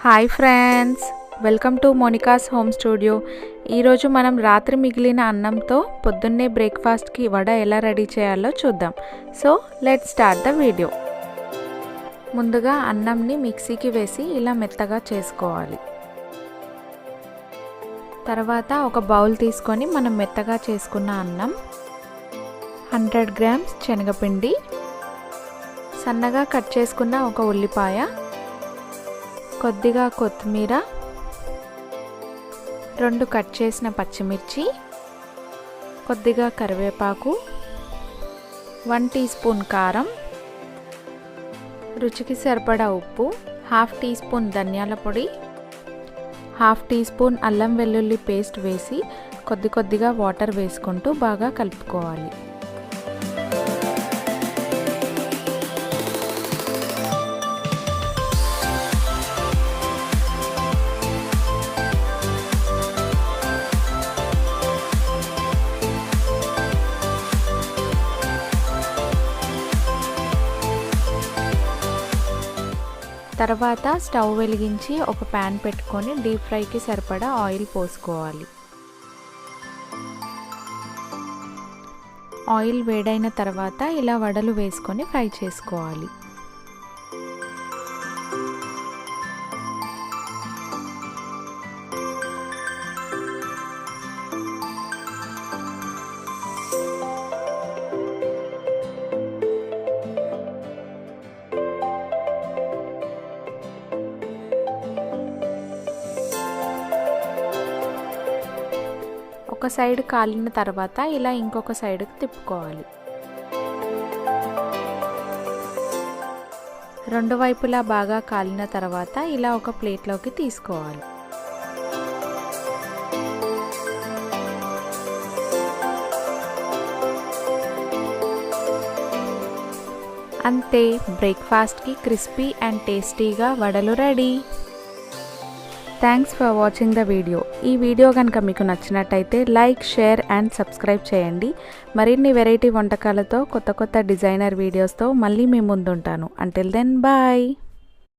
Hi friends, welcome to Monica's home studio. ఈరోజు మనం రాత్రి మిగిలిన అన్నంతో పొద్దున్నే బ్రేక్ఫాస్ట్కి వడ ఎలా రెడీ చేయాలో చూద్దాం. So let's start the video. ముందుగా అన్నంని మిక్సీకి వేసి ఇలా మెత్తగా చేసుకోవాలి. తర్వాత ఒక బౌల్ తీసుకొని మనం మెత్తగా చేసుకున్న అన్నం, 100 గ్రామ్స్ శనగపిండి, సన్నగా కట్ చేసుకున్న ఒక ఉల్లిపాయ, కొద్దిగా కొత్తిమీర, 2 కట్ చేసిన పచ్చిమిర్చి, కొద్దిగా కరివేపాకు, 1 టీ స్పూన్ కారం, రుచికి సరిపడా ఉప్పు, 1/2 టీ స్పూన్ ధనియాల పొడి, 1/2 టీ స్పూన్ అల్లం వెల్లుల్లి పేస్ట్ వేసి కొద్దిగా వాటర్ వేసుకుంటూ బాగా కలుపుకోవాలి. తర్వాత స్టవ్ వెలిగించి ఒక ప్యాన్ పెట్టుకొని డీప్ ఫ్రైకి సరిపడా ఆయిల్ పోసుకోవాలి. ఆయిల్ వేడైన తర్వాత ఇలా వడలు వేసుకొని ఫ్రై చేసుకోవాలి. ఒక సైడ్ కాలిన తర్వాత ఇలా ఇంకొక సైడ్కి తిప్పుకోవాలి. రెండు వైపులా బాగా కాలిన తర్వాత ఇలా ఒక ప్లేట్లోకి తీసుకోవాలి. అంతే, బ్రేక్ఫాస్ట్కి క్రిస్పీ అండ్ టేస్టీగా వడలు ready. Thanks for watching the video. ఈ వీడియో కనుక మీకు నచ్చినట్టయితే లైక్, షేర్ అండ్ సబ్స్క్రైబ్ చేయండి. మరిన్ని వెరైటీ వంటకాలతో కొత్త డిజైనర్ వీడియోస్తో మళ్ళీ మీ ముందుంటాను. Until then bye.